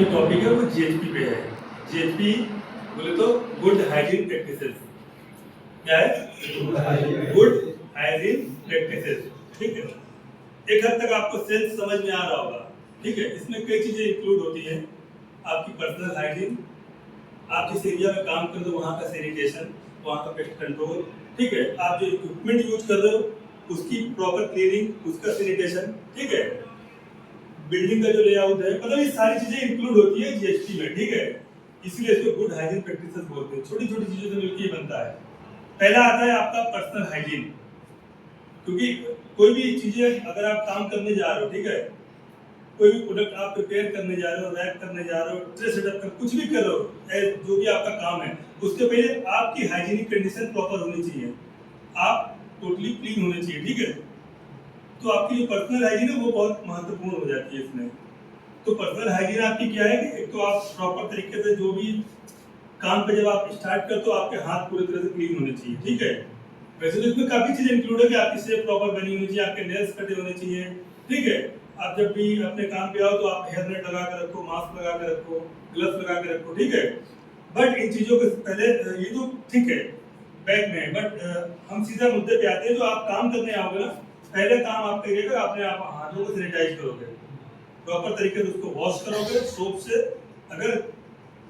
जो टॉपिक है वो जीएचपी पे है। जीएचपी बोले तो गुड हाइजीन प्रैक्टिसेस। क्या है? Good hygiene practices. ठीक है, एक हद तक आपको सेंस समझ में आ रहा होगा। ठीक है, इसमें कई चीजें इंक्लूड होती हैं। आपकी पर्सनल हाइजीन, आप जिस एरिया में काम कर रहे हो वहाँ का सैनिटेशन, वहाँ का पेस्ट कंट्रोल। ठीक है, आप जो इक्विपमेंट यूज कर रहे हो उसकी प्रॉपर क्लीनिंग, उसका सैनिटेशन। ठीक है, बिल्डिंग का जो लेआउट है, मतलब ये सारी चीजें इंक्लूड होती है जीएचटी में। ठीक है, इसीलिए इसको गुड हाइजीन प्रैक्टिसेस बोलते हैं। छोटी छोटी चीजों से मिलकर ये बनता है। पहला आता है आपका पर्सनल हाइजीन, क्योंकि कोई भी चीजें अगर आप काम करने जा रहे हो, ठीक है, कोई भी प्रोडक्ट आप प्रिपेयर करने जा रहे हो, रैप करने जा रहे हो, ट्रे सेटअप कर, कुछ भी कर रहे हो, जो भी आपका काम है, उसके पहले आपकी हाइजीनिक कंडीशन प्रॉपर होनी चाहिए। आप टोटली क्लीन होने चाहिए। ठीक है, तो आपकी जो पर्सनल हाइजीन है वो बहुत महत्वपूर्ण हो जाती है इसमें। तो पर्सनल हाइजीन आपकी क्या है कि एक तो आप प्रॉपर तरीके से जो भी काम पे जब आप स्टार्ट करते हो आपके हाथ पूरी तरह से क्लीन होने चाहिए। ठीक है, वैसे तो इसमें काफी चीजें इंक्लूड है कि आपकी शेप प्रॉपर बनी होनी चाहिए, आपके नेल्स कटे होने चाहिए। ठीक है, आप जब भी अपने काम पे आओ तो आप हेयर नेट लगा के रखो, मास्क लगा के रखो, ग्लव्स लगा के रखो। ठीक है, बट इन चीजों के पहले ये तो ठीक है बैक में है, बट हम सीधा मुद्दे पे आते हैं। जो आप काम करने आओगे ना, पहले काम आप करिएगा अपने आप हाथों को सैनिटाइज करोगे, प्रॉपर तरीके से उसको वॉश करोगे सोप से। अगर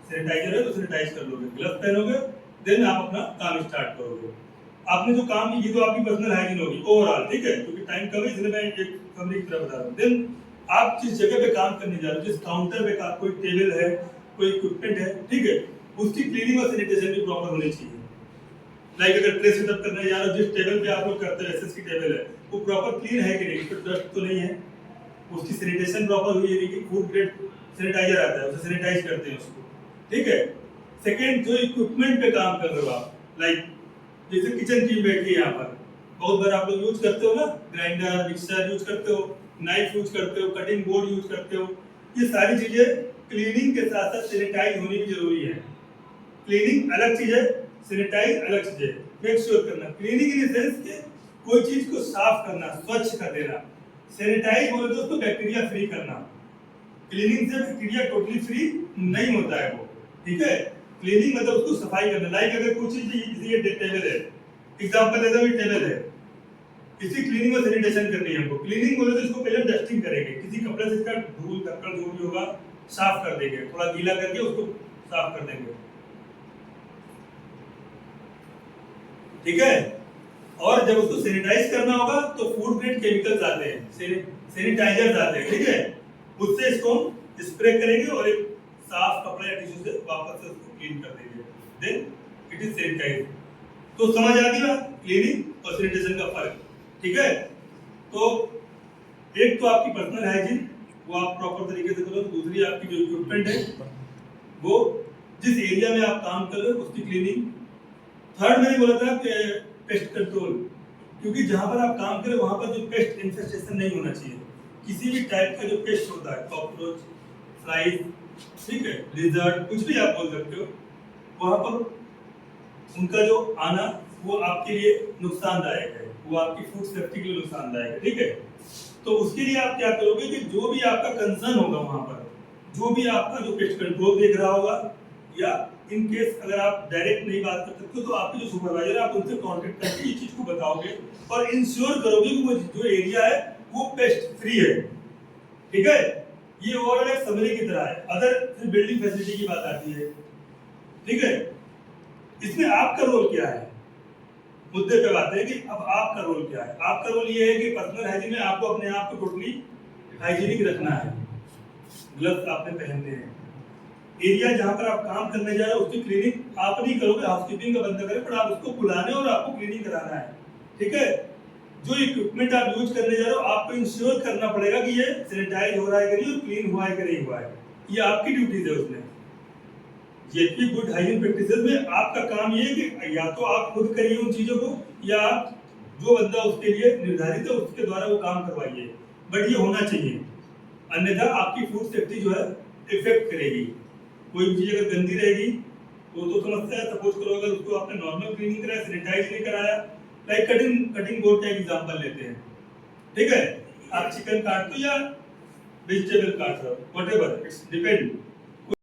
सैनिटाइजर है तो सैनिटाइज कर लोगे, ग्लव्स पहनोगे, देन आप अपना काम स्टार्ट करोगे। आपने जो काम की, ये तो आपकी पर्सनल हाइजीन होगी ओवरऑल। ठीक है, क्योंकि टाइम कम है इसलिए मैं एक समरी की तरह बता रहा हूँ। देन आप जिस जगह पे काम करने जा रहे हो, जिस काउंटर पे कोई टेबल है, कोई इक्विपमेंट है, ठीक है, उसकी क्लीनिंग और सैनिटेशन भी प्रॉपर होनी चाहिए। लाइक अगर ट्रे सेटअप करने जा रहे हो, जिस टेबल पे आप लोग करते हो, एसएस की टेबल है, वो प्रॉपर क्लीन है कि नहीं, तो डस्ट तो नहीं है, उसकी सैनिटेशन प्रॉपर हुई है कि फूड ग्रेड सैनिटाइजर आता है, उसे सैनिटाइज करते हैं उसको। ठीक है, सेकंड, जो इक्विपमेंट पे काम कर रहे हो आप, लाइक जैसे किचन टीम बैठी है यहाँ पर, बहुत बार आप लोग यूज करते हो ना, ग्राइंडर, मिक्सर यूज करते हो, नाइफ यूज करते हो, कटिंग बोर्ड यूज करते हो। ये सारी चीजें क्लीनिंग के साथ साथ सैनिटाइज होनी भी जरूरी है। क्लीनिंग अलग चीज है, सैनिटाइज अलग चीज है। मेक श्योर करना, क्लीनिंग इन सेंस के कोई चीज को साफ करना, स्वच्छ कर देना। सैनिटाइज बोले तो उसको बैक्टीरिया फ्री करना। क्लीनिंग से बैक्टीरिया टोटली फ्री नहीं होता है वो। ठीक है, क्लीनिंग मतलब उसको सफाई करना। लाइक अगर कुछ चीज, ये टेबल है, एग्जांपल लेते हैं, टेबल है, इसकी क्लीनिंग और सैनिटेशन करनी है हमको। क्लीनिंग बोले तो इसको पहले डस्टिंग करेंगे, किसी कपड़े से इसका धूल धक्कड़ जो भी होगा साफ कर देंगे, थोड़ा गीला करके उसको साफ कर देंगे। ठीक है, और जब उसको सैनिटाइज करना होगा तो फूड ग्रेड केमिकल्स आते हैं, सैनिटाइजर्स आते हैं। ठीक है, उससे इसको स्प्रे करेंगे और एक साफ कपड़े या टिश्यू से वापस से उसको क्लीन कर देंगे, देन इट इज सैनिटाइज। तो समझ आ गई बात, क्लीनिंग और सैनिटेशन का फर्क। ठीक है, तो एक तो आपकी पर्सनल हाइजीन, वो आप प्रॉपर तरीके से करो। दूसरी आपकी जो इक्विपमेंट है, वो जिस एरिया में आप काम कर रहे हो उसकी क्लीनिंग। थर्ड मैंने बोला था कि पेस्ट कंट्रोल, क्योंकि जहां पर आप काम करें वहां पर जो पेस्ट इन्फेस्टेशन नहीं होना चाहिए। किसी भी टाइप का जो पेस्ट होता है, कॉकरोच, फ्लाइज, ठीक है, लिजर्ड, कुछ भी आप बोल सकते हो, वहां पर उनका जो आना वो आपके लिए नुकसानदायक है, वो आपकी फूड सेफ्टी के लिए नुकसानदायक है। ठीक है, तो उसके लिए आप क्या करोगे कि जो भी आपका कंसर्न होगा वहां पर, जो भी आपका जो पेस्ट कंट्रोल देख रहा होगा, या इन केस अगर आप डायरेक्ट नहीं बात कर सकते तो आपके जो सुपरवाइजर है आप उनसे कांटेक्ट करके ये चीज को बताओगे और इंश्योर करोगे कि वो जो एरिया है वो पेस्ट फ्री है। ठीक है, ये ओवरऑल एक समरी की तरह है। अदर फिर बिल्डिंग फैसिलिटी की बात आती है। ठीक है, इसमें आपका रोल क्या है, मुद्दे पे बात है कि अब आपका रोल क्या है। आपका रोल ये है कि पर्सनल हाइजीन में आपको अपने आप को टोटली हाइजीनिक रखना है। ग्लव्स आपने पहनने हैं, एरिया जहां पर आप काम करने जा रहे हो उसकी क्लीनिंग आप नहीं करोगे, हाउसकीपिंग का बंदा करे, पर आप उसको बुलाने और आपको क्लीनिंग कराना है। ठीक है, जो इक्विपमेंट आप यूज करने जा रहे हो आपको इंश्योर करना पड़ेगा कि ये सैनिटाइज हो रहा है कि नहीं, क्लीन हुआ है कि नहीं हुआ है। ये आपकी ड्यूटीज है उसमें। ये गुड हाइजीन प्रैक्टिसेस में आपका काम ये है कि या तो आप खुद करिए उन चीजों को, या जो बंदा उसके लिए निर्धारित है उसके द्वारा वो काम करवाइए, बट ये होना चाहिए, अन्यथा आपकी फूड सेफ्टी जो है इफेक्ट करेगी। कोई भी चीज अगर गंदी रहेगी तो समस्या है। सपोज करो अगर उसको आपने नॉर्मल क्लीनिंग कराया, सैनिटाइज नहीं कराया, लाइक कटिंग बोर्ड का एग्जांपल लेते हैं। ठीक है, आप चिकन काटते हो या वेजिटेबल काट रहे हो, व्हाटएवर, इट्स डिपेंड,